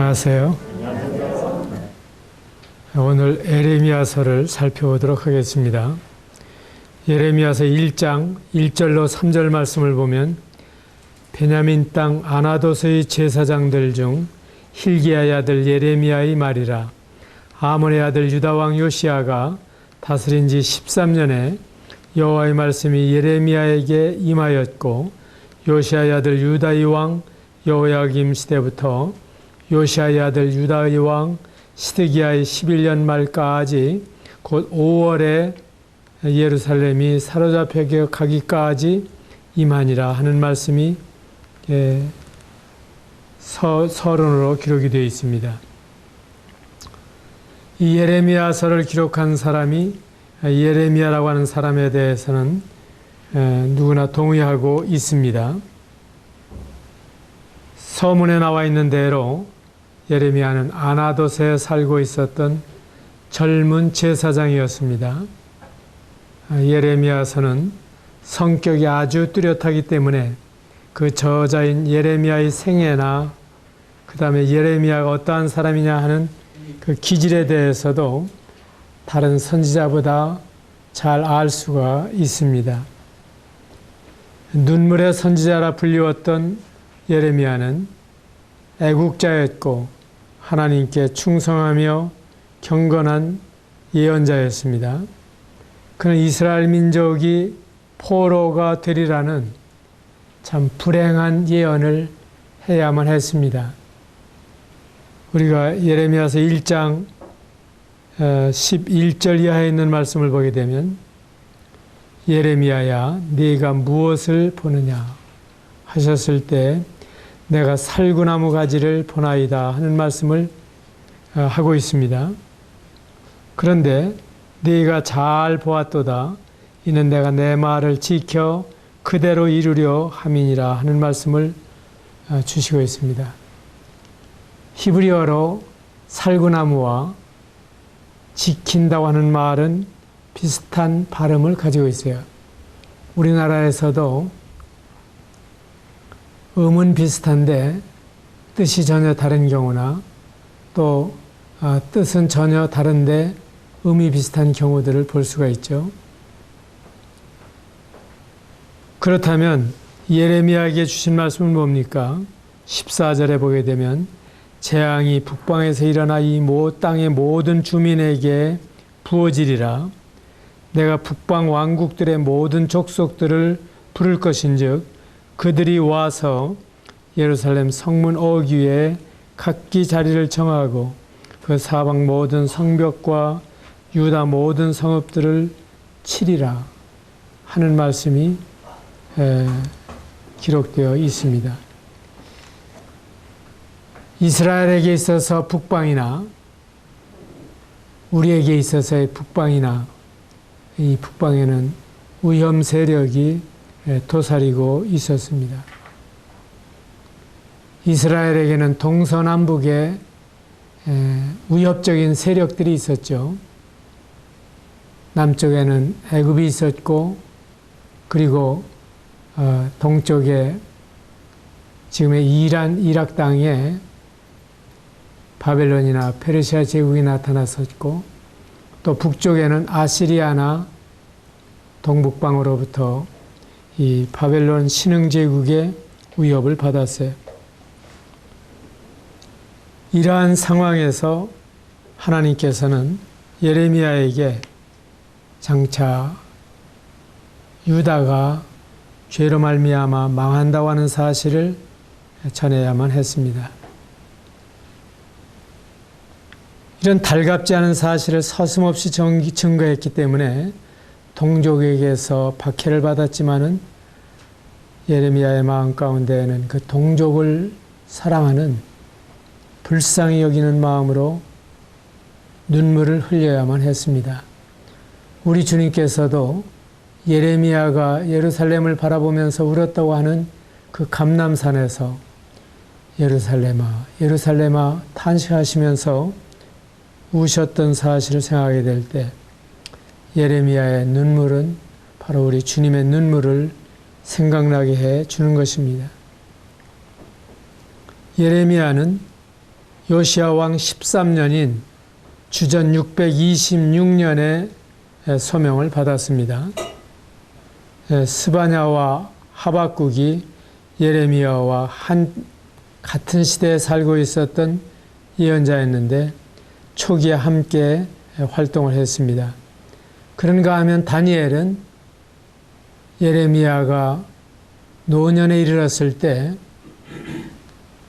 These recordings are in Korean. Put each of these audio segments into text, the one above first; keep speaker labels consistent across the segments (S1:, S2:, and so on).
S1: 안녕하세요. 오늘 예레미야서를 살펴보도록 하겠습니다. 예레미야서 1장 1절로 3절 말씀을 보면 베냐민 땅 아나도스의 제사장들 중 hil기야의 아들 예레미야의 말이라. 아몬의 아들 유다 왕 요시야가 다스린 지 13년에 여호와의 말씀이 예레미야에게 임하였고, 요시야의 아들 유다의 왕 여호야김 시대부터 요시야의 아들 유다의 왕 시드기야의 11년 말까지 곧 5월에 예루살렘이 사로잡혀 가기까지 임하니라 하는 말씀이 서론으로 기록이 되어 있습니다. 이 예레미야서를 기록한 사람이 예레미야라고 하는 사람에 대해서는 누구나 동의하고 있습니다. 서문에 나와 있는 대로 예레미야는 아나도스에 살고 있었던 젊은 제사장이었습니다. 예레미야서는 성격이 아주 뚜렷하기 때문에 그 저자인 예레미야의 생애나 그 다음에 예레미야가 어떠한 사람이냐 하는 그 기질에 대해서도 다른 선지자보다 잘 알 수가 있습니다. 눈물의 선지자라 불리웠던 예레미야는 애국자였고 하나님께 충성하며 경건한 예언자였습니다. 그는 이스라엘 민족이 포로가 되리라는 참 불행한 예언을 해야만 했습니다. 우리가 예레미야서 1장 11절 이하에 있는 말씀을 보게 되면 예레미야야 네가 무엇을 보느냐 하셨을 때 내가 살구나무 가지를 보나이다 하는 말씀을 하고 있습니다. 그런데 네가 잘 보았도다 이는 내가 내 말을 지켜 그대로 이루려 함이니라 하는 말씀을 주시고 있습니다. 히브리어로 살구나무와 지킨다고 하는 말은 비슷한 발음을 가지고 있어요. 우리나라에서도 음은 비슷한데 뜻이 전혀 다른 경우나 또 뜻은 전혀 다른데 음이 비슷한 경우들을 볼 수가 있죠. 그렇다면 예레미야에게 주신 말씀은 뭡니까? 14절에 보게 되면 재앙이 북방에서 일어나 이 땅의 모든 주민에게 부어지리라. 내가 북방 왕국들의 모든 족속들을 부를 것인즉 그들이 와서 예루살렘 성문 어귀에 각기 자리를 정하고 그 사방 모든 성벽과 유다 모든 성읍들을 치리라 하는 말씀이 기록되어 있습니다. 이스라엘에게 있어서 북방이나 우리에게 있어서의 북방이나 이 북방에는 위험 세력이 도사리고 있었습니다. 이스라엘에게는 동서남북에 위협적인 세력들이 있었죠. 남쪽에는 애굽이 있었고 그리고 동쪽에 지금의 이락 땅에 바벨론이나 페르시아 제국이 나타났었고 또 북쪽에는 아시리아나 동북방으로부터 이 바벨론 신흥제국의 위협을 받았어요. 이러한 상황에서 하나님께서는 예레미야에게 장차 유다가 죄로 말미암아 망한다고 하는 사실을 전해야만 했습니다. 이런 달갑지 않은 사실을 서슴없이 증거했기 때문에 동족에게서 박해를 받았지만은 예레미야의 마음 가운데에는 그 동족을 사랑하는 불쌍히 여기는 마음으로 눈물을 흘려야만 했습니다. 우리 주님께서도 예레미야가 예루살렘을 바라보면서 울었다고 하는 그 감람산에서 예루살렘아 예루살렘아 탄식하시면서 우셨던 사실을 생각하게 될 때 예레미야의 눈물은 바로 우리 주님의 눈물을 생각나게 해 주는 것입니다. 예레미야는 요시야 왕 13년인 주전 626년에 소명을 받았습니다. 스바냐와 하박국이 예레미야와 같은 시대에 살고 있었던 예언자였는데 초기에 함께 활동을 했습니다. 그런가 하면 다니엘은 예레미야가 노년에 이르렀을 때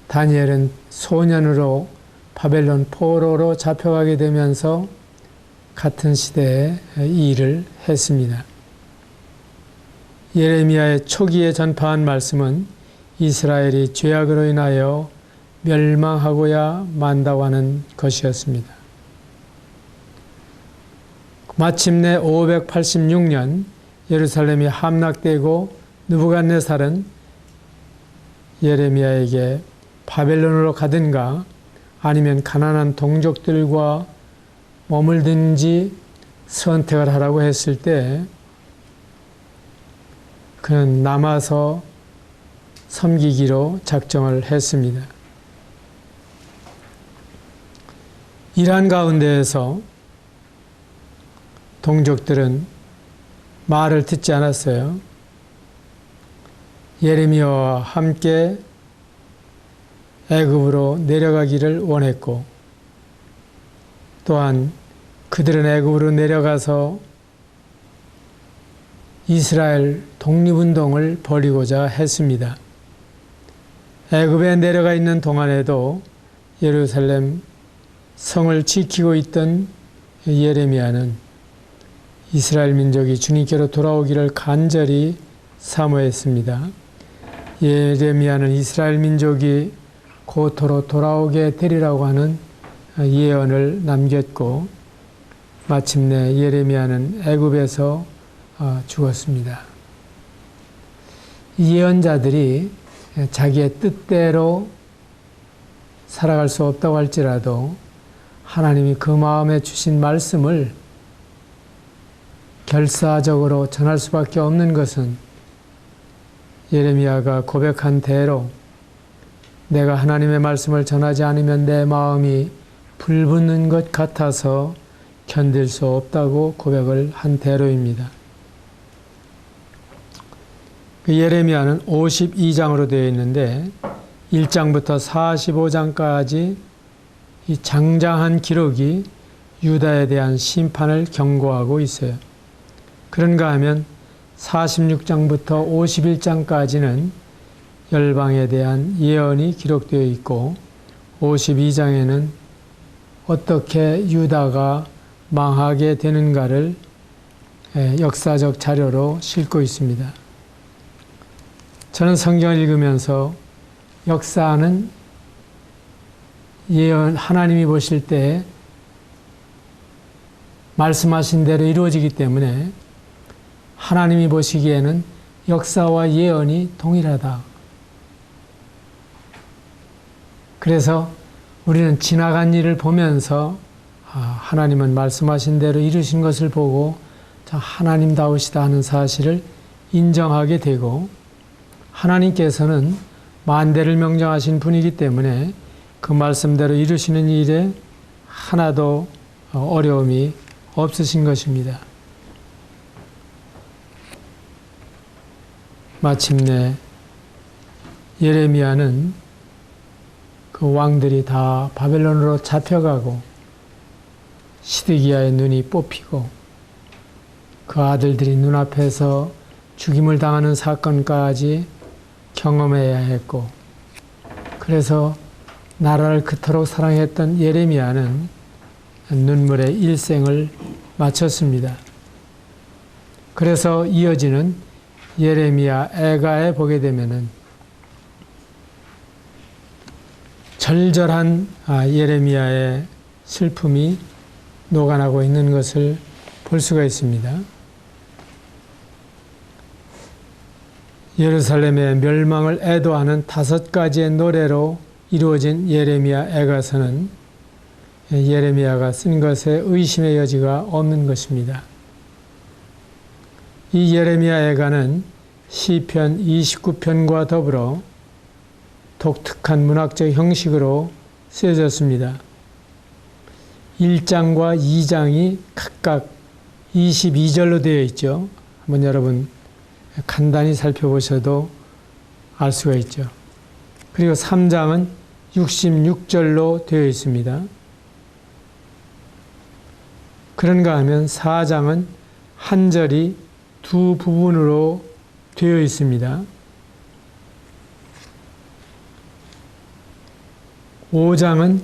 S1: 다니엘은 소년으로 바벨론 포로로 잡혀가게 되면서 같은 시대에 이 일을 했습니다. 예레미야의 초기에 전파한 말씀은 이스라엘이 죄악으로 인하여 멸망하고야 만다고 하는 것이었습니다. 마침내 586년 예루살렘이 함락되고 느부갓네살은 예레미야에게 바벨론으로 가든가 아니면 가난한 동족들과 머물든지 선택을 하라고 했을 때 그는 남아서 섬기기로 작정을 했습니다. 이러한 가운데에서 동족들은 말을 듣지 않았어요. 예레미야와 함께 애굽으로 내려가기를 원했고 또한 그들은 애굽으로 내려가서 이스라엘 독립운동을 벌이고자 했습니다. 애굽에 내려가 있는 동안에도 예루살렘 성을 지키고 있던 예레미야는 이스라엘 민족이 주님께로 돌아오기를 간절히 사모했습니다. 예레미야는 이스라엘 민족이 고토로 돌아오게 되리라고 하는 예언을 남겼고 마침내 예레미야는 애굽에서 죽었습니다. 이 예언자들이 자기의 뜻대로 살아갈 수 없다고 할지라도 하나님이 그 마음에 주신 말씀을 결사적으로 전할 수밖에 없는 것은 예레미야가 고백한 대로 내가 하나님의 말씀을 전하지 않으면 내 마음이 불붙는 것 같아서 견딜 수 없다고 고백을 한 대로입니다. 그 예레미야는 52장으로 되어 있는데 1장부터 45장까지 이 장장한 기록이 유다에 대한 심판을 경고하고 있어요. 그런가 하면 46장부터 51장까지는 열방에 대한 예언이 기록되어 있고 52장에는 어떻게 유다가 망하게 되는가를 역사적 자료로 싣고 있습니다. 저는 성경을 읽으면서 역사는 예언 하나님이 보실 때 말씀하신 대로 이루어지기 때문에 하나님이 보시기에는 역사와 예언이 동일하다. 그래서 우리는 지나간 일을 보면서 하나님은 말씀하신 대로 이루신 것을 보고 하나님다우시다 하는 사실을 인정하게 되고 하나님께서는 만대를 명정하신 분이기 때문에 그 말씀대로 이루시는 일에 하나도 어려움이 없으신 것입니다. 마침내 예레미야는 그 왕들이 다 바벨론으로 잡혀가고 시드기야의 눈이 뽑히고 그 아들들이 눈앞에서 죽임을 당하는 사건까지 경험해야 했고 그래서 나라를 그토록 사랑했던 예레미야는 눈물의 일생을 마쳤습니다. 그래서 이어지는 예레미야 애가에 보게 되면은 절절한 예레미야의 슬픔이 녹아나고 있는 것을 볼 수가 있습니다. 예루살렘의 멸망을 애도하는 5가지의 노래로 이루어진 예레미야 애가서는 예레미야가 쓴 것에 의심의 여지가 없는 것입니다. 이 예레미야 애가는 시편 29편과 더불어 독특한 문학적 형식으로 쓰여졌습니다. 1장과 2장이 각각 22절로 되어 있죠. 한번 여러분 간단히 살펴보셔도 알 수가 있죠. 그리고 3장은 66절로 되어 있습니다. 그런가 하면 4장은 한 절이 두 부분으로 되어 있습니다. 5장은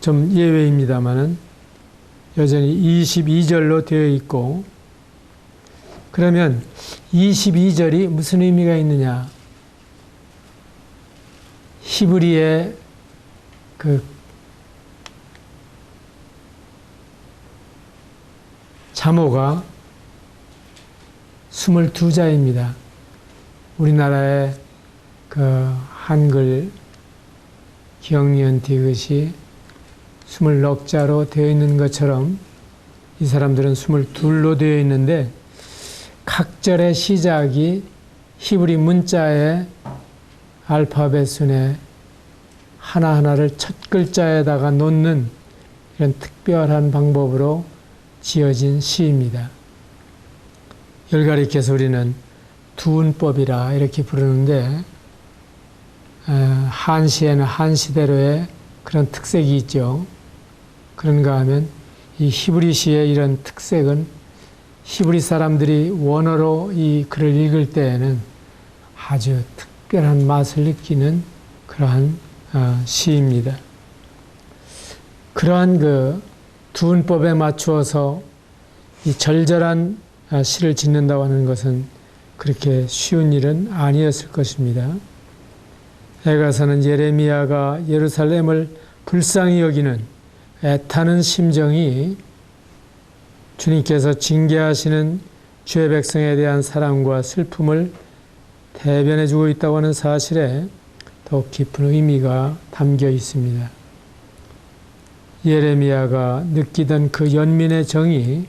S1: 좀 예외입니다만은 여전히 22절로 되어 있고, 그러면 22절이 무슨 의미가 있느냐? 히브리의 그 자모가 22자입니다. 우리나라의 그 한글 기억니은 디귿이 20넉자로 되어 있는 것처럼 이 사람들은 22로 되어 있는데, 각 절의 시작이 히브리 문자의 알파벳 순에 하나하나를 첫 글자에다가 놓는 이런 특별한 방법으로 지어진 시입니다. 열가리께서 우리는 두운법이라 이렇게 부르는데, 한시에는 한시대로의 그런 특색이 있죠. 그런가 하면 이 히브리 시의 이런 특색은 히브리 사람들이 원어로 이 글을 읽을 때에는 아주 특별한 맛을 느끼는 그러한 시입니다. 그러한 그 두운법에 맞추어서 이 절절한 시를 짓는다고 하는 것은 그렇게 쉬운 일은 아니었을 것입니다. 애가서는 예레미야가 예루살렘을 불쌍히 여기는 애타는 심정이 주님께서 징계하시는 주의 백성에 대한 사랑과 슬픔을 대변해 주고 있다고 하는 사실에 더욱 깊은 의미가 담겨 있습니다. 예레미야가 느끼던 그 연민의 정이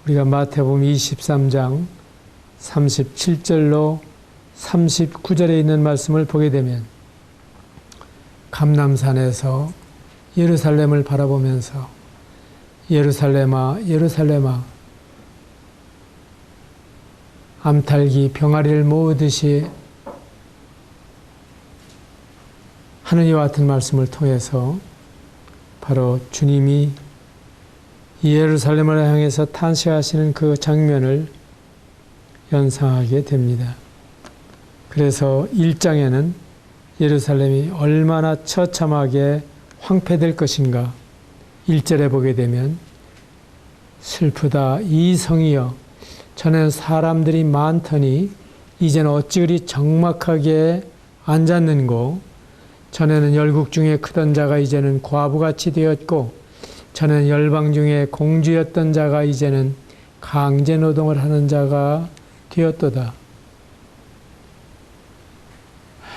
S1: 우리가 마태복음 23장 37절로 39절에 있는 말씀을 보게 되면, 감람산에서 예루살렘을 바라보면서 예루살렘아 예루살렘아 암탉이 병아리를 모으듯이 하는 이와 같은 말씀을 통해서 바로 주님이 예루살렘을 향해서 탄식하시는 그 장면을 연상하게 됩니다. 그래서 1장에는 예루살렘이 얼마나 처참하게 황폐될 것인가 1절에 보게 되면, 슬프다 이 성이여 전에는 사람들이 많더니 이제는 어찌 그리 적막하게 앉았는고, 전에는 열국 중에 크던 자가 이제는 과부같이 되었고, 전에는 열방 중에 공주였던 자가 이제는 강제노동을 하는 자가 되었도다.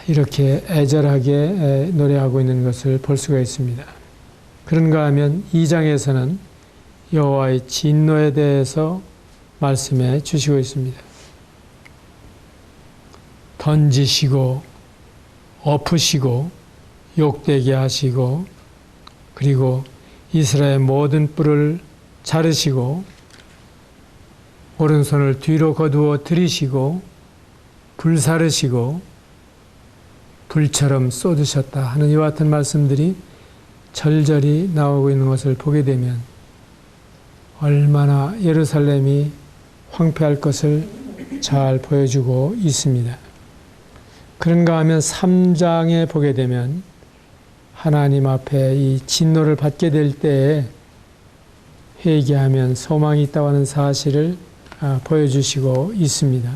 S1: 이렇게 애절하게 노래하고 있는 것을 볼 수가 있습니다. 그런가 하면 2장에서는 여호와의 진노에 대해서 말씀해 주시고 있습니다. 던지시고 엎으시고 욕되게 하시고, 그리고 이스라엘 모든 뿔을 자르시고 오른손을 뒤로 거두어 들이시고 불사르시고 불처럼 쏟으셨다 하는 이와 같은 말씀들이 절절히 나오고 있는 것을 보게 되면, 얼마나 예루살렘이 황폐할 것을 잘 보여주고 있습니다. 그런가 하면 3장에 보게 되면 하나님 앞에 이 진노를 받게 될 때에 회개하면 소망이 있다고 하는 사실을 보여주시고 있습니다.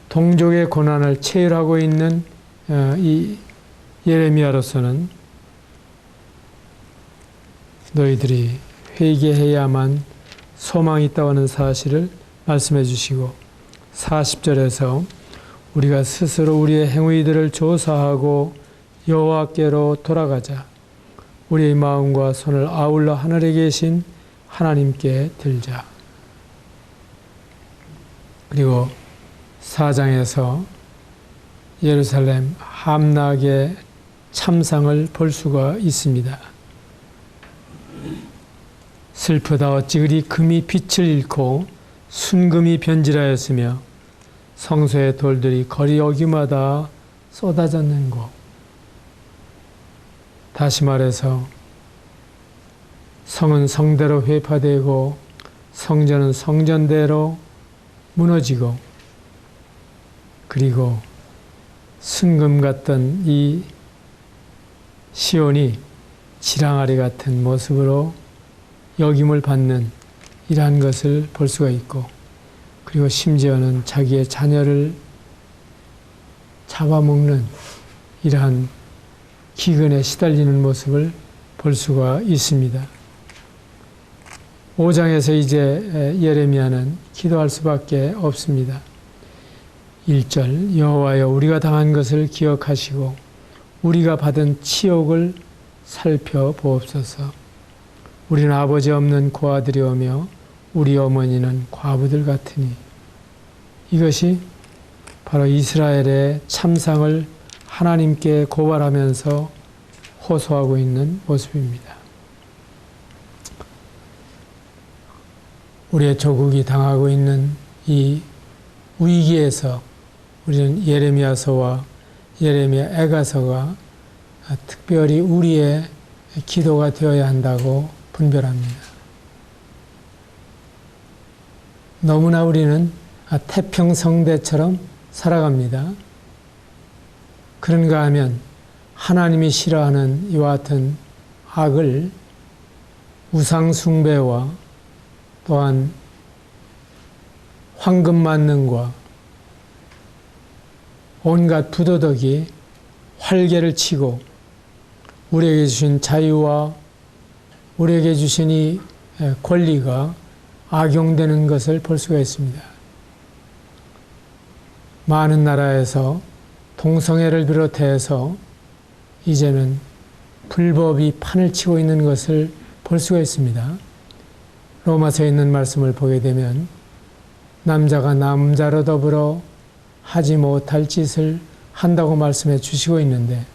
S1: 동족의 고난을 체휼하고 있는 이 예레미야로서는 너희들이 회개해야만 소망이 있다고 하는 사실을 말씀해 주시고, 40절에서 우리가 스스로 우리의 행위들을 조사하고 여호와께로 돌아가자. 우리의 마음과 손을 아울러 하늘에 계신 하나님께 들자. 그리고 4장에서 예루살렘 함락의 참상을 볼 수가 있습니다. 슬프다 어찌 그리 금이 빛을 잃고 순금이 변질하였으며 성소의 돌들이 거리 어귀마다 쏟아졌는고. 다시 말해서 성은 성대로 회파되고 성전은 성전대로 무너지고, 그리고 순금 같던 이 시온이 지랑아리 같은 모습으로 여김을 받는 이러한 것을 볼 수가 있고, 그리고 심지어는 자기의 자녀를 잡아먹는 이러한 기근에 시달리는 모습을 볼 수가 있습니다. 5장에서 이제 예레미야는 기도할 수밖에 없습니다. 1절 여호와여 우리가 당한 것을 기억하시고 우리가 받은 치욕을 살펴보옵소서. 우리는 아버지 없는 고아들이오며 우리 어머니는 과부들 같으니. 이것이 바로 이스라엘의 참상을 하나님께 고발하면서 호소하고 있는 모습입니다. 우리의 조국이 당하고 있는 이 위기에서 우리는 예레미야서와 예레미야 애가서가 특별히 우리의 기도가 되어야 한다고 분별합니다. 너무나 우리는 태평성대처럼 살아갑니다. 그런가 하면 하나님이 싫어하는 이와 같은 악을 우상숭배와 또한 황금만능과 온갖 부도덕이 활개를 치고 우리에게 주신 자유와 우리에게 주신 이 권리가 악용되는 것을 볼 수가 있습니다. 많은 나라에서 동성애를 비롯해서 이제는 불법이 판을 치고 있는 것을 볼 수가 있습니다. 로마서에 있는 말씀을 보게 되면 남자가 남자로 더불어 하지 못할 짓을 한다고 말씀해 주시고 있는데,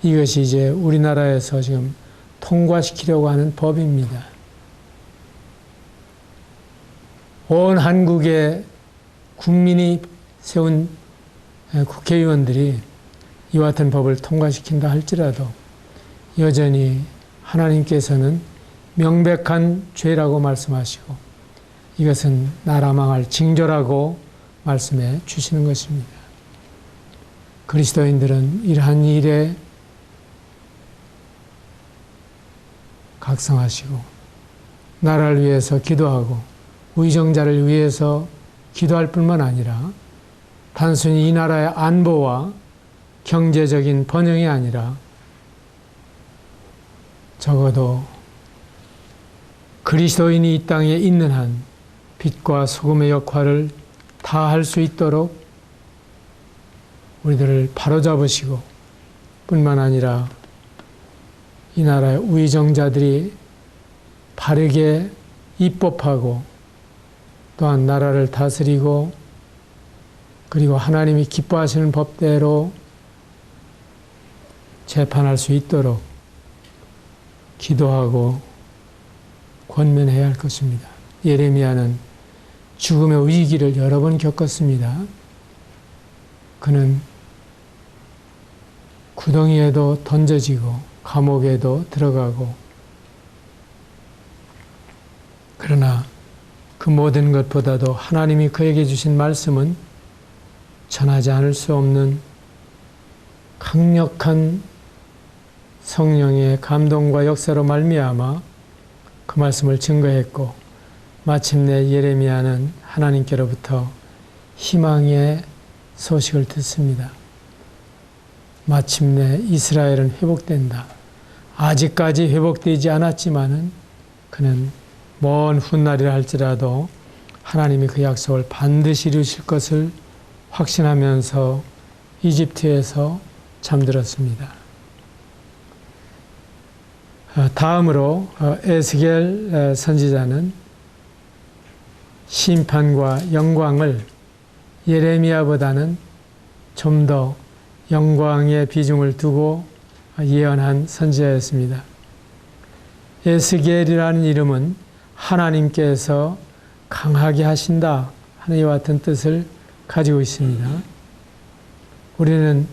S1: 이것이 이제 우리나라에서 지금 통과시키려고 하는 법입니다. 온 한국의 국민이 세운 국회의원들이 이와 같은 법을 통과시킨다 할지라도 여전히 하나님께서는 명백한 죄라고 말씀하시고 이것은 나라 망할 징조라고 말씀해 주시는 것입니다. 그리스도인들은 이러한 일에 각성하시고 나라를 위해서 기도하고 의정자를 위해서 기도할 뿐만 아니라 단순히 이 나라의 안보와 경제적인 번영이 아니라 적어도 그리스도인이 이 땅에 있는 한 빛과 소금의 역할을 다 할 수 있도록 우리들을 바로잡으시고 뿐만 아니라 이 나라의 의정자들이 바르게 입법하고 또한 나라를 다스리고 그리고 하나님이 기뻐하시는 법대로 재판할 수 있도록 기도하고 권면해야 할 것입니다. 예레미야는 죽음의 위기를 여러 번 겪었습니다. 그는 구덩이에도 던져지고 감옥에도 들어가고, 그러나 그 모든 것보다도 하나님이 그에게 주신 말씀은 전하지 않을 수 없는 강력한 성령의 감동과 역사로 말미암아 그 말씀을 증거했고, 마침내 예레미야는 하나님께로부터 희망의 소식을 듣습니다. 마침내 이스라엘은 회복된다. 아직까지 회복되지 않았지만은 그는 먼 훗날이라 할지라도 하나님이 그 약속을 반드시 이루실 것을 확신하면서 이집트에서 잠들었습니다. 다음으로 에스겔 선지자는 심판과 영광을 예레미야보다는 좀 더 영광의 비중을 두고 예언한 선지자였습니다. 에스겔이라는 이름은 하나님께서 강하게 하신다 하는 이와 같은 뜻을 가지고 있습니다. 우리는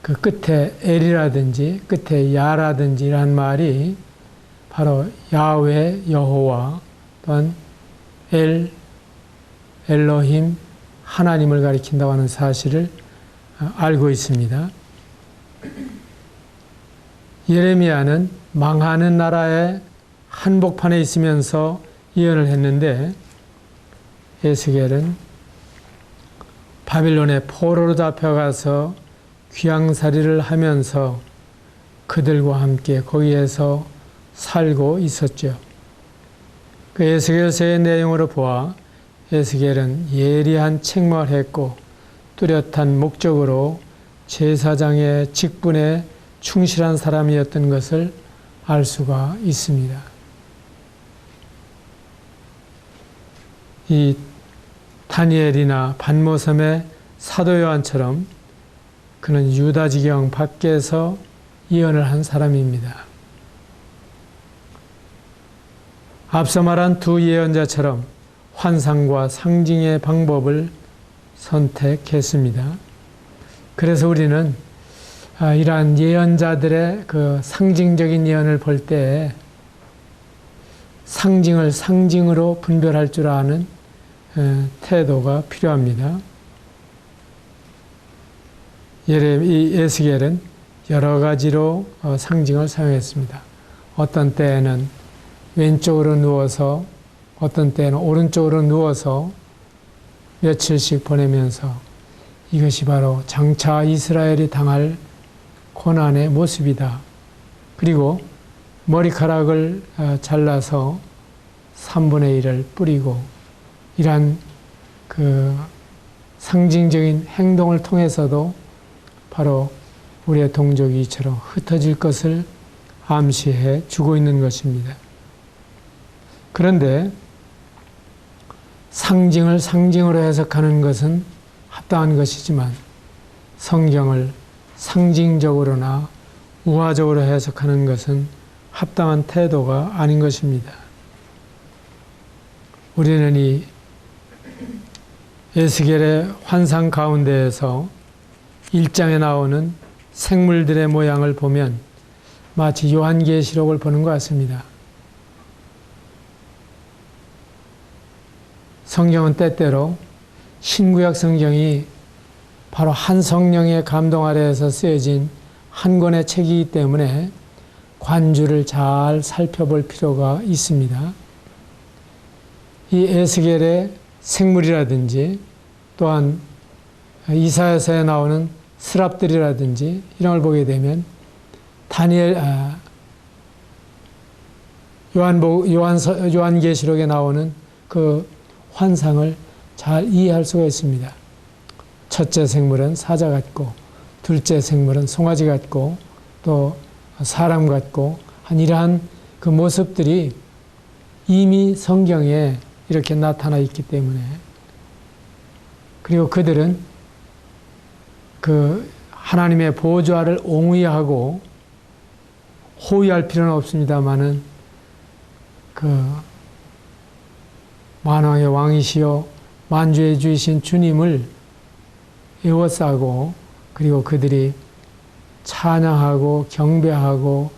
S1: 그 끝에 엘이라든지 끝에 야라든지 이란 말이 바로 야훼, 여호와 또한 엘로힘, 하나님을 가리킨다고 하는 사실을 알고 있습니다. 예레미야는 망하는 나라의 한복판에 있으면서 예언을 했는데 에스겔은 바빌론의 포로로 잡혀가서 귀양살이를 하면서 그들과 함께 거기에서 살고 있었죠. 그 에스겔서의 내용으로 보아 에스겔은 예리한 책망을 했고 뚜렷한 목적으로 제사장의 직분에 충실한 사람이었던 것을 알 수가 있습니다. 이 다니엘이나 반모섬의 사도 요한처럼 그는 유다 지경 밖에서 예언을 한 사람입니다. 앞서 말한 두 예언자처럼 환상과 상징의 방법을 선택했습니다. 그래서 우리는 이러한 예언자들의 그 상징적인 예언을 볼 때 상징을 상징으로 분별할 줄 아는 태도가 필요합니다. 이 에스겔은 여러 가지로 상징을 사용했습니다. 어떤 때에는 왼쪽으로 누워서 어떤 때는 오른쪽으로 누워서 며칠씩 보내면서 이것이 바로 장차 이스라엘이 당할 고난의 모습이다. 그리고 머리카락을 잘라서 3분의 1을 뿌리고 이러한 그 상징적인 행동을 통해서도 바로 우리의 동족이 이처럼 흩어질 것을 암시해 주고 있는 것입니다. 그런데 상징을 상징으로 해석하는 것은 합당한 것이지만 성경을 상징적으로나 우화적으로 해석하는 것은 합당한 태도가 아닌 것입니다. 우리는 이 에스겔의 환상 가운데에서 1장에 나오는 생물들의 모양을 보면 마치 요한계시록을 보는 것 같습니다. 성경은 때때로 신구약 성경이 바로 한 성령의 감동 아래에서 쓰여진 한 권의 책이기 때문에 관주를 잘 살펴볼 필요가 있습니다. 이 에스겔의 생물이라든지 또한 이사야서에 나오는 스랍들이라든지 이런 걸 보게 되면 요한계시록에 나오는 그 환상을 잘 이해할 수가 있습니다. 첫째 생물은 사자 같고 둘째 생물은 송아지 같고 또 사람 같고 한 이러한 그 모습들이 이미 성경에 이렇게 나타나 있기 때문에 그리고 그들은 그 하나님의 보좌를 옹위하고 호위할 필요는 없습니다마는 그 만왕의 왕이시여 만주의 주이신 주님을 에워싸고 그리고 그들이 찬양하고 경배하고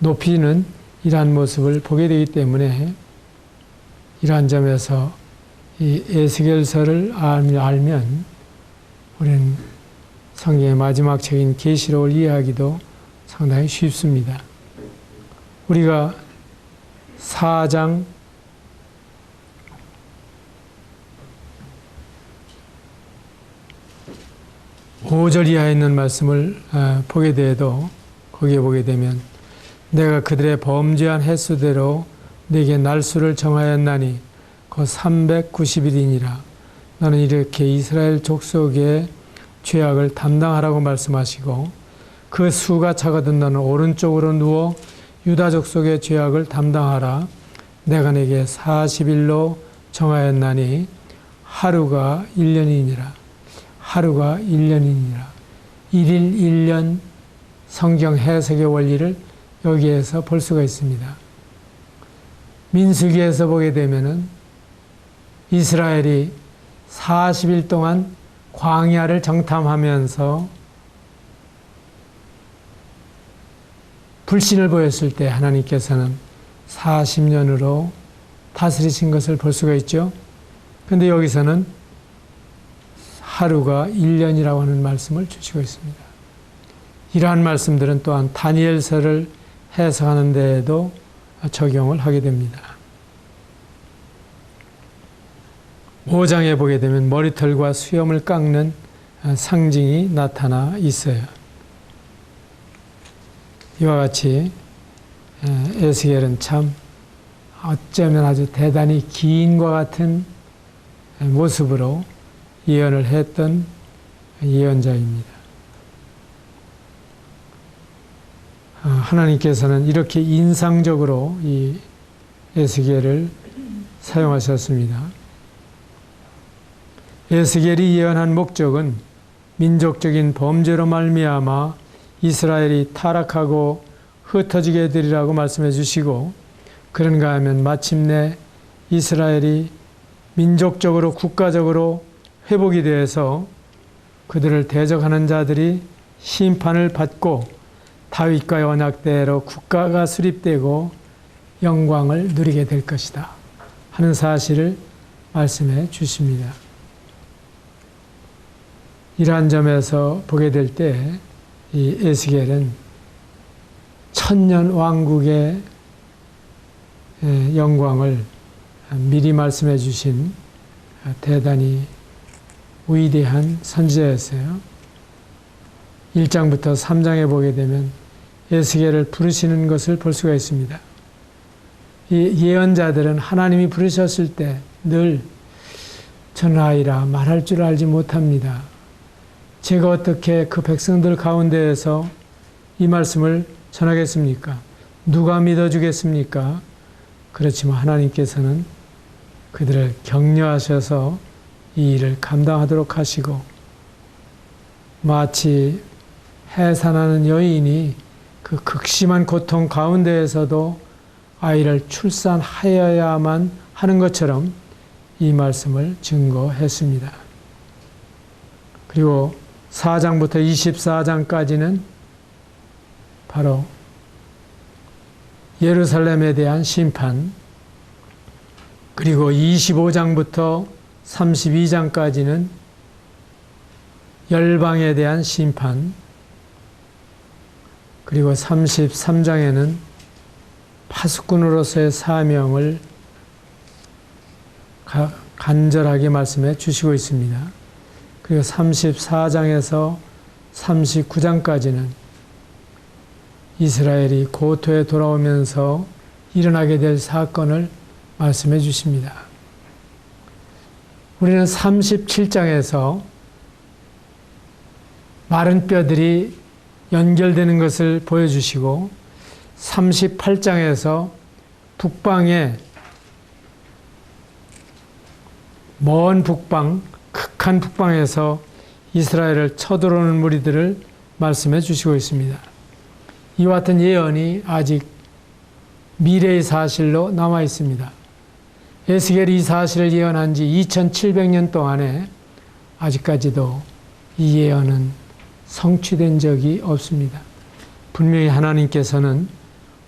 S1: 높이는 이러한 모습을 보게 되기 때문에 이러한 점에서 이 에스겔서를 알면 우리는 성경의 마지막 책인 계시록을 이해하기도 상당히 쉽습니다. 우리가 4장 5절 이하에 있는 말씀을 보게 되어도 거기에 보게 되면 내가 그들의 범죄한 횟수대로 네게 날수를 정하였나니 그 390일이니라. 나는 이렇게 이스라엘 족속의 죄악을 담당하라고 말씀하시고 그 수가 차거든 너는 오른쪽으로 누워 유다 족속의 죄악을 담당하라. 내가 네게 40일로 정하였나니 하루가 1년이니라. 하루가 1년이니라. 1일 1년 성경 해석의 원리를 여기에서 볼 수가 있습니다. 민수기에서 보게 되면은 이스라엘이 40일 동안 광야를 정탐하면서 불신을 보였을 때 하나님께서는 40년으로 다스리신 것을 볼 수가 있죠. 그런데 여기서는 하루가 1년이라고 하는 말씀을 주시고 있습니다. 이러한 말씀들은 또한 다니엘서를 해석하는 데에도 적용을 하게 됩니다. 5장에 보게 되면 머리털과 수염을 깎는 상징이 나타나 있어요. 이와 같이 에스겔은 참 어쩌면 아주 대단히 기인과 같은 모습으로 예언을 했던 예언자입니다. 하나님께서는 이렇게 인상적으로 이 에스겔을 사용하셨습니다. 에스겔이 예언한 목적은 민족적인 범죄로 말미암아 이스라엘이 타락하고 흩어지게 되리라고 말씀해 주시고, 그런가 하면 마침내 이스라엘이 민족적으로 국가적으로 회복이 되어서 그들을 대적하는 자들이 심판을 받고 다윗과의 언약대로 국가가 수립되고 영광을 누리게 될 것이다 하는 사실을 말씀해 주십니다. 이러한 점에서 보게 될 때 이 에스겔은 천년 왕국의 영광을 미리 말씀해 주신 대단히 위대한 선지자였어요. 1장부터 3장에 보게 되면 에스겔을 부르시는 것을 볼 수가 있습니다. 이 예언자들은 하나님이 부르셨을 때 늘 저는 아이라 말할 줄 알지 못합니다. 제가 어떻게 그 백성들 가운데에서 이 말씀을 전하겠습니까? 누가 믿어주겠습니까? 그렇지만 하나님께서는 그들을 격려하셔서 이 일을 감당하도록 하시고, 마치 해산하는 여인이 그 극심한 고통 가운데에서도 아이를 출산하여야만 하는 것처럼 이 말씀을 증거했습니다. 그리고 4장부터 24장까지는 바로 예루살렘에 대한 심판, 그리고 25장부터 32장까지는 열방에 대한 심판, 그리고 33장에는 파수꾼으로서의 사명을 간절하게 말씀해 주시고 있습니다. 그리고 34장에서 39장까지는 이스라엘이 고토에 돌아오면서 일어나게 될 사건을 말씀해 주십니다. 우리는 37장에서 마른 뼈들이 연결되는 것을 보여주시고, 38장에서 북방의 먼 북방, 극한 북방에서 이스라엘을 쳐들어오는 무리들을 말씀해 주시고 있습니다. 이와 같은 예언이 아직 미래의 사실로 남아 있습니다. 에스겔이 이 사실을 예언한 지 2700년 동안에 아직까지도 이 예언은 성취된 적이 없습니다. 분명히 하나님께서는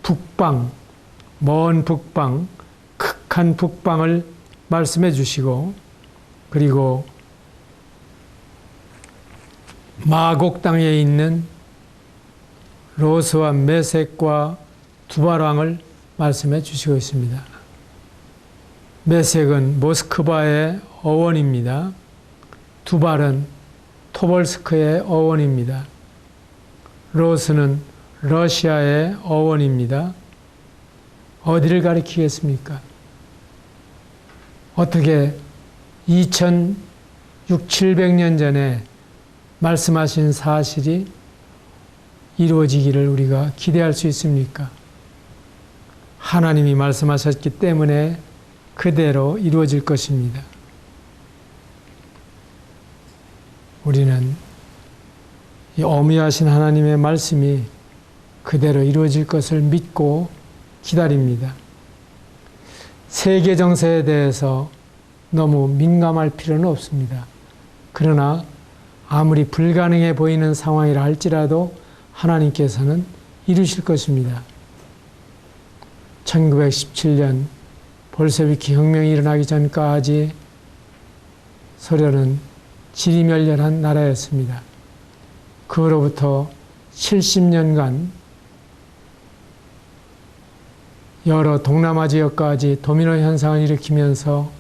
S1: 북방, 먼 북방, 극한 북방을 말씀해 주시고, 그리고 마곡 땅에 있는 로스와 메섹과 두발 왕을 말씀해 주시고 있습니다. 메섹은 모스크바의 어원입니다. 두발은 토벌스크의 어원입니다. 로스는 러시아의 어원입니다. 어디를 가리키겠습니까? 어떻게 2600~700년 전에 말씀하신 사실이 이루어지기를 우리가 기대할 수 있습니까? 하나님이 말씀하셨기 때문에 그대로 이루어질 것입니다. 우리는 이 어미하신 하나님의 말씀이 그대로 이루어질 것을 믿고 기다립니다. 세계 정세에 대해서 너무 민감할 필요는 없습니다. 그러나 아무리 불가능해 보이는 상황이라 할지라도 하나님께서는 이루실 것입니다. 1917년 볼셰비키 혁명이 일어나기 전까지 소련은 지리멸렬한 나라였습니다. 그로부터 70년간 여러 동남아 지역까지 도미노 현상을 일으키면서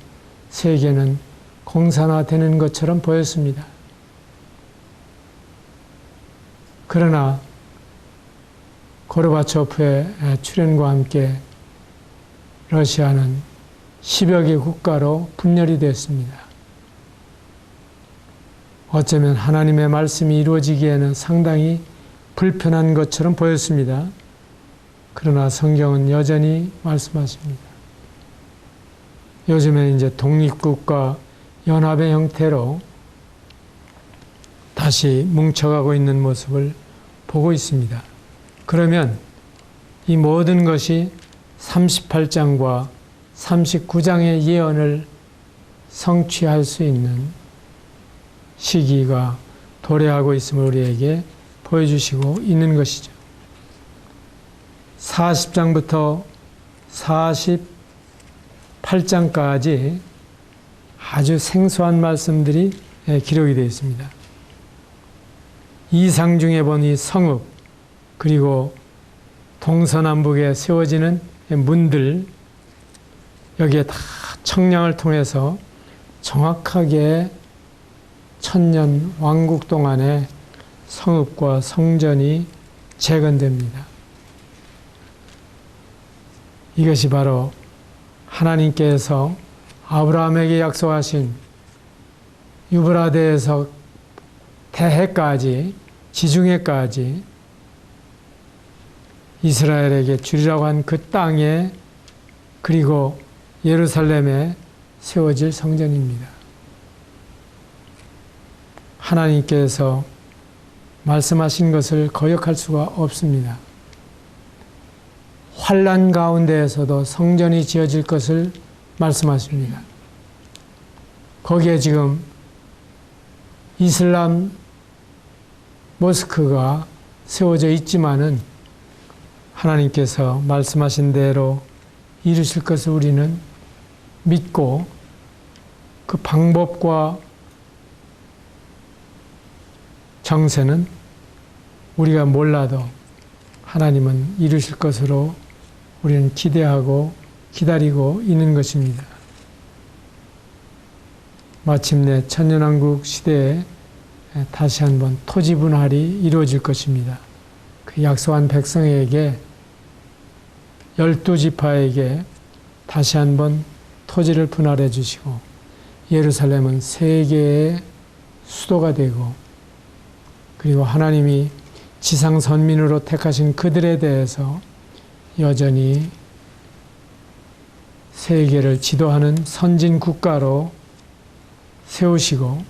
S1: 세계는 공산화되는 것처럼 보였습니다. 그러나 고르바초프의 출현과 함께 러시아는 10여 개 국가로 분열이 됐습니다. 어쩌면 하나님의 말씀이 이루어지기에는 상당히 불편한 것처럼 보였습니다. 그러나 성경은 여전히 말씀하십니다. 요즘에 이제 독립국가 연합의 형태로 다시 뭉쳐가고 있는 모습을 보고 있습니다. 그러면 이 모든 것이 38장과 39장의 예언을 성취할 수 있는 시기가 도래하고 있음을 우리에게 보여주시고 있는 것이죠. 40장부터 48장까지 아주 생소한 말씀들이 기록이 되어 있습니다. 이상 중에 보니 성읍, 그리고 동서남북에 세워지는 문들, 여기에 다 청량을 통해서 정확하게 천년 왕국 동안의 성읍과 성전이 재건됩니다. 이것이 바로 하나님께서 아브라함에게 약속하신 유브라데에서 대해까지, 지중해까지 이스라엘에게 주리라고 한 그 땅에, 그리고 예루살렘에 세워질 성전입니다. 하나님께서 말씀하신 것을 거역할 수가 없습니다. 환난 가운데에서도 성전이 지어질 것을 말씀하십니다. 거기에 지금 이슬람 모스크가 세워져 있지만은 하나님께서 말씀하신 대로 이루실 것을 우리는 믿고 그 방법과 정세는 우리가 몰라도 하나님은 이루실 것으로 우리는 기대하고 기다리고 있는 것입니다. 마침내 천년왕국 시대에 다시 한번 토지 분할이 이루어질 것입니다. 그 약속한 백성에게 12지파에게 다시 한번 토지를 분할해 주시고 예루살렘은 세계의 수도가 되고, 그리고 하나님이 지상 선민으로 택하신 그들에 대해서 여전히 세계를 지도하는 선진 국가로 세우시고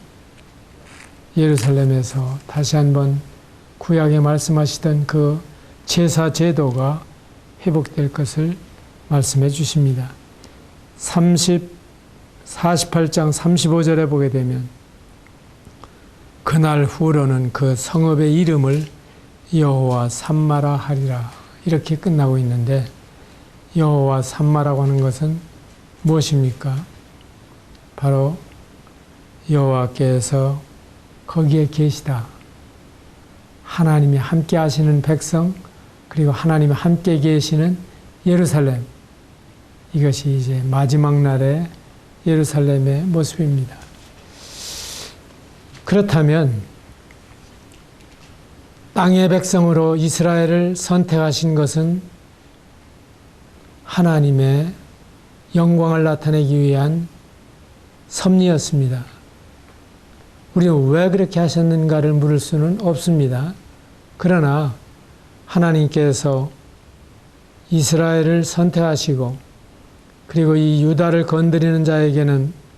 S1: 예루살렘에서 다시 한번 구약에 말씀하시던 그 제사 제도가 회복될 것을 말씀해 주십니다. 48장 35절에 보게 되면 그날 후로는 그 성읍의 이름을 여호와 삼마라 하리라, 이렇게 끝나고 있는데, 여호와 삼마라고 하는 것은 무엇입니까? 바로 여호와께서 거기에 계시다. 하나님이 함께 하시는 백성, 그리고 하나님이 함께 계시는 예루살렘, 이것이 이제 마지막 날의 예루살렘의 모습입니다. 그렇다면 땅의 백성으로 이스라엘을 선택하신 것은 하나님의 영광을 나타내기 위한 섭리였습니다. 우리는 왜 그렇게 하셨는가를 물을 수는 없습니다. 그러나 하나님께서 이스라엘을 선택하시고, 그리고 이 유다를 건드리는 자에게는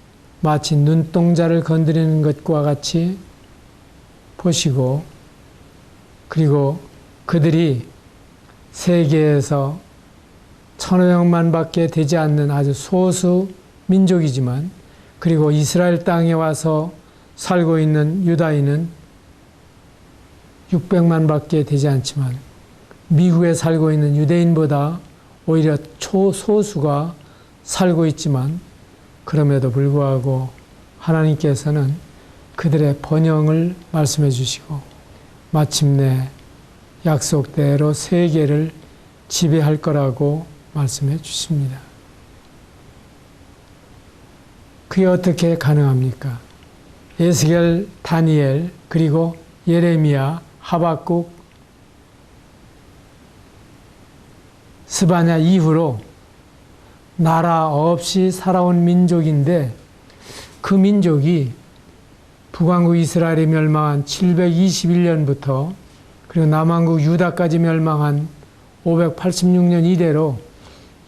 S1: 마치 눈동자를 건드리는 것과 같이 보시고, 그리고 그들이 세계에서 1,500만밖에 되지 않는 아주 소수 민족이지만, 그리고 이스라엘 땅에 와서 살고 있는 유다인은 600만밖에 되지 않지만, 미국에 살고 있는 유대인보다 오히려 초소수가 살고 있지만, 그럼에도 불구하고 하나님께서는 그들의 번영을 말씀해 주시고 마침내 약속대로 세계를 지배할 거라고 말씀해 주십니다. 그게 어떻게 가능합니까? 에스겔, 다니엘, 그리고 예레미야, 하박국, 스바냐 이후로 나라 없이 살아온 민족인데, 그 민족이 북왕국 이스라엘이 멸망한 721년부터 그리고 남왕국 유다까지 멸망한 586년 이래로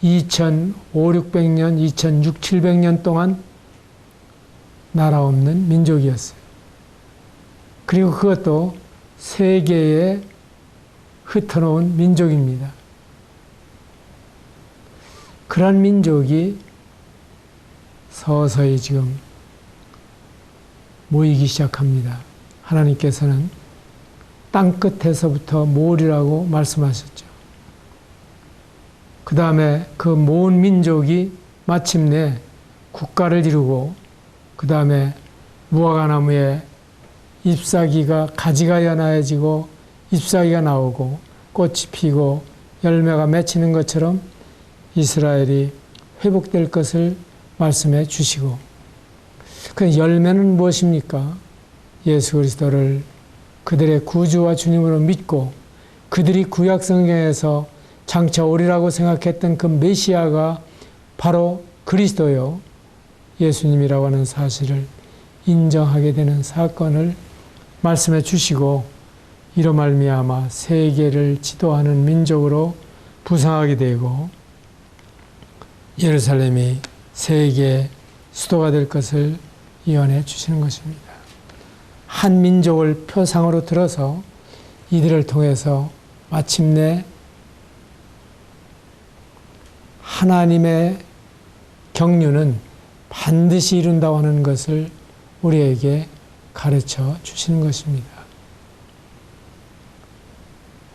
S1: 2,500~600년, 2,600~700년 동안 나라 없는 민족이었어요. 그리고 그것도 세계에 흩어놓은 민족입니다. 그런 민족이 서서히 지금 모이기 시작합니다. 하나님께서는 땅끝에서부터 모으리라고 말씀하셨죠. 그 다음에 그 모은 민족이 마침내 국가를 이루고, 그 다음에 무화과나무에 잎사귀가, 가지가 연하여지고 잎사귀가 나오고 꽃이 피고 열매가 맺히는 것처럼 이스라엘이 회복될 것을 말씀해 주시고, 그 열매는 무엇입니까? 예수 그리스도를 그들의 구주와 주님으로 믿고, 그들이 구약 성경에서 장차 오리라고 생각했던 그 메시아가 바로 그리스도요, 예수님이라고 하는 사실을 인정하게 되는 사건을 말씀해 주시고, 이로 말미암아 세계를 지도하는 민족으로 부상하게 되고, 예루살렘이 세계의 수도가 될 것을 예언해 주시는 것입니다. 한 민족을 표상으로 들어서 이들을 통해서 마침내 하나님의 경륜은 반드시 이룬다고 하는 것을 우리에게 가르쳐 주시는 것입니다.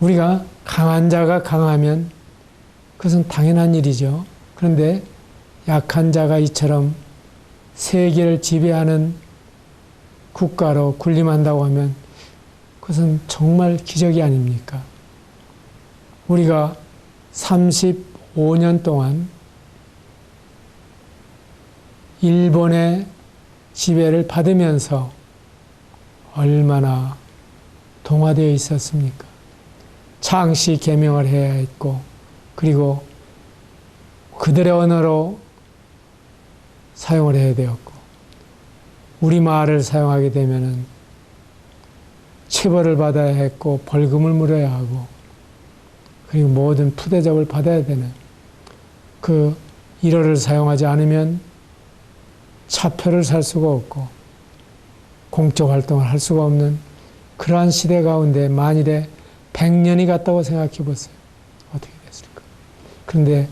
S1: 우리가 강한 자가 강하면 그것은 당연한 일이죠. 그런데 약한 자가 이처럼 세계를 지배하는 국가로 군림한다고 하면 그것은 정말 기적이 아닙니까? 우리가 35년 동안 일본의 지배를 받으면서 얼마나 동화되어 있었습니까? 창씨 개명을 해야 했고, 그리고 그들의 언어로 사용을 해야 되었고, 우리말을 사용하게 되면은 체벌을 받아야 했고, 벌금을 물어야 하고, 그리고 모든 푸대접을 받아야 되는, 그 일어를 사용하지 않으면 차표를 살 수가 없고 공적 활동을 할 수가 없는 그러한 시대 가운데 만일에 100년이 갔다고 생각해 보세요. 어떻게 됐을까? 그런데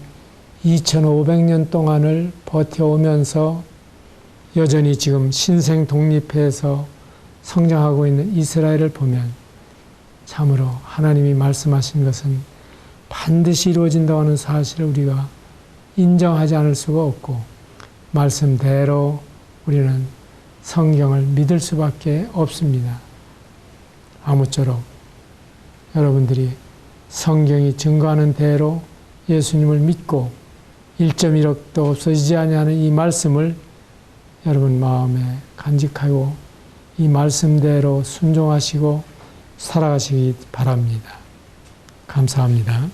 S1: 2500년 동안을 버텨오면서 여전히 지금 신생 독립해서 성장하고 있는 이스라엘을 보면 참으로 하나님이 말씀하신 것은 반드시 이루어진다고 하는 사실을 우리가 인정하지 않을 수가 없고, 말씀대로 우리는 성경을 믿을 수밖에 없습니다. 아무쪼록 여러분들이 성경이 증거하는 대로 예수님을 믿고 1.1억도 없어지지 아니하는 이 말씀을 여러분 마음에 간직하고 이 말씀대로 순종하시고 살아가시기 바랍니다. 감사합니다.